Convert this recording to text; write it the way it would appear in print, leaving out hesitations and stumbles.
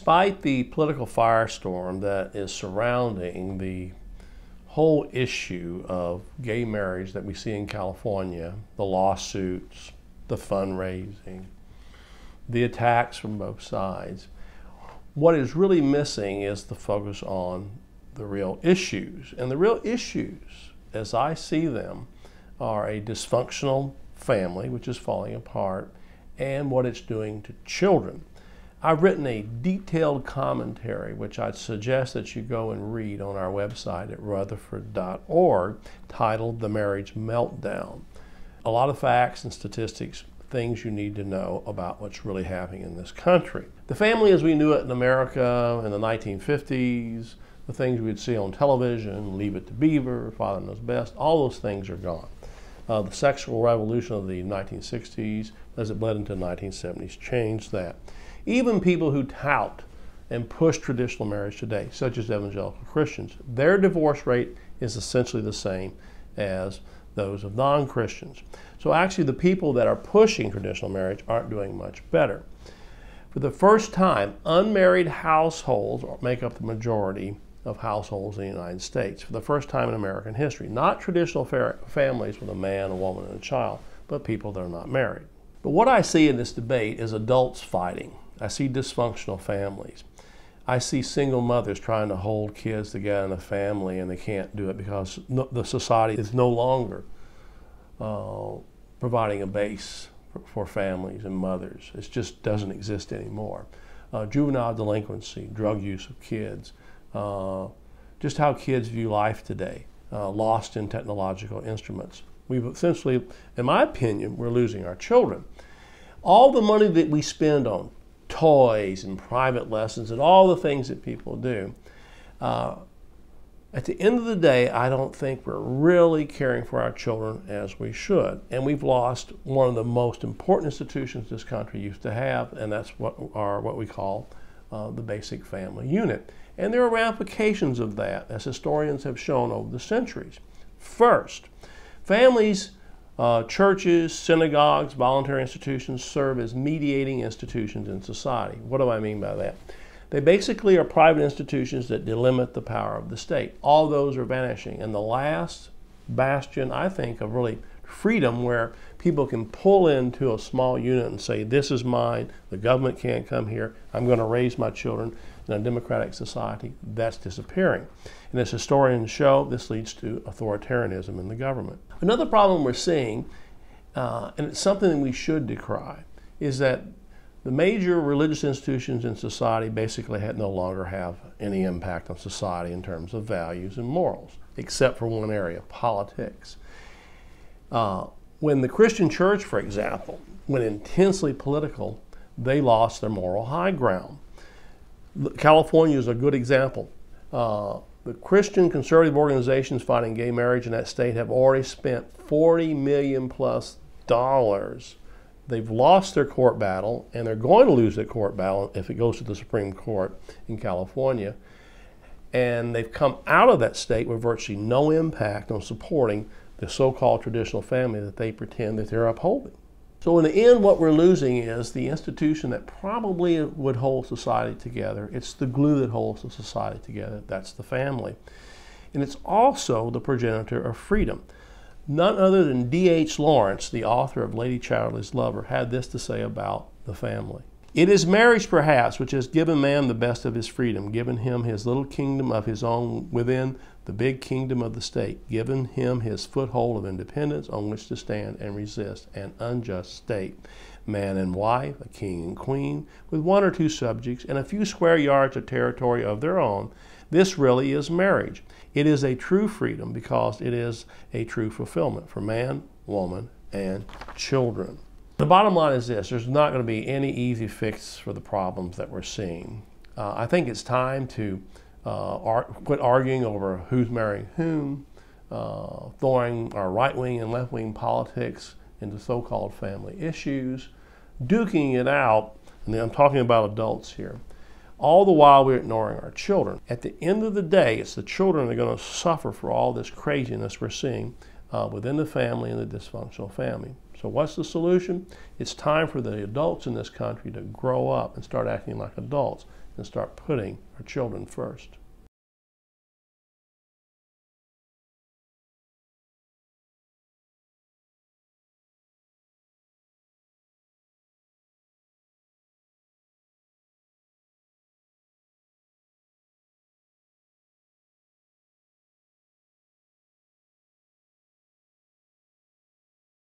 Despite the political firestorm that is surrounding the whole issue of gay marriage that we see in California, the lawsuits, the fundraising, the attacks from both sides, what is really missing is the focus on the real issues. And the real issues, as I see them, are a dysfunctional family, which is falling apart, and what it's doing to children. I've written a detailed commentary, which I'd suggest that you go and read on our website at rutherford.org, titled The Marriage Meltdown. A lot of facts and statistics, things you need to know about what's really happening in this country. The family as we knew it in America in the 1950s, the things we'd see on television, Leave It to Beaver, Father Knows Best, all those things are gone. The sexual revolution of the 1960s, as it bled into the 1970s, changed that. Even people who tout and push traditional marriage today, such as evangelical Christians, their divorce rate is essentially the same as those of non-Christians. So actually the people that are pushing traditional marriage aren't doing much better. For the first time, unmarried households make up the majority of households in the United States, for the first time in American history. Not traditional families with a man, a woman, and a child, but people that are not married. But what I see in this debate is adults fighting. I see dysfunctional families. I see single mothers trying to hold kids together in a family, and they can't do it because the society is no longer providing a base for families and mothers. It just doesn't exist anymore. Juvenile delinquency, drug use of kids, just how kids view life today, lost in technological instruments. We've essentially, in my opinion, we're losing our children. All the money that we spend on toys and private lessons and all the things that people do, at the end of the day, I don't think we're really caring for our children as we should. And we've lost one of the most important institutions this country used to have, and that's what we call the basic family unit. And there are ramifications of that, as historians have shown over the centuries. First, families, churches, synagogues, voluntary institutions serve as mediating institutions in society. What do I mean by that? They basically are private institutions that delimit the power of the state. All those are vanishing. And the last bastion, I think, of really freedom, where people can pull into a small unit and say, this is mine, the government can't come here, I'm going to raise my children in a democratic society, that's disappearing. And as historians show, this leads to authoritarianism in the government. Another problem we're seeing, and it's something that we should decry, is that the major religious institutions in society basically no longer have any impact on society in terms of values and morals, except for one area, politics. When the Christian church, for example, went intensely political, they lost their moral high ground. California is a good example. The Christian conservative organizations fighting gay marriage in that state have already spent $40 million plus. They've lost their court battle, and they're going to lose their court battle if it goes to the Supreme Court in California. And they've come out of that state with virtually no impact on supporting the so-called traditional family that they pretend that they're upholding. So in the end, what we're losing is the institution that probably would hold society together. It's the glue that holds the society together. That's the family. And it's also the progenitor of freedom. None other than D.H. Lawrence, the author of Lady Chatterley's Lover, had this to say about the family. It is marriage, perhaps, which has given man the best of his freedom, given him his little kingdom of his own within the big kingdom of the state, given him his foothold of independence on which to stand and resist an unjust state. Man and wife, a king and queen, with one or two subjects and a few square yards of territory of their own. This really is marriage. It is a true freedom because it is a true fulfillment for man, woman, and children. The bottom line is this: there's not going to be any easy fix for the problems that we're seeing. I think it's time to quit arguing over who's marrying whom, throwing our right-wing and left-wing politics into so-called family issues, duking it out, and I'm talking about adults here, all the while we're ignoring our children. At the end of the day, it's the children that are going to suffer for all this craziness we're seeing within the family and the dysfunctional family. So what's the solution? It's time for the adults in this country to grow up and start acting like adults. and start putting our children first.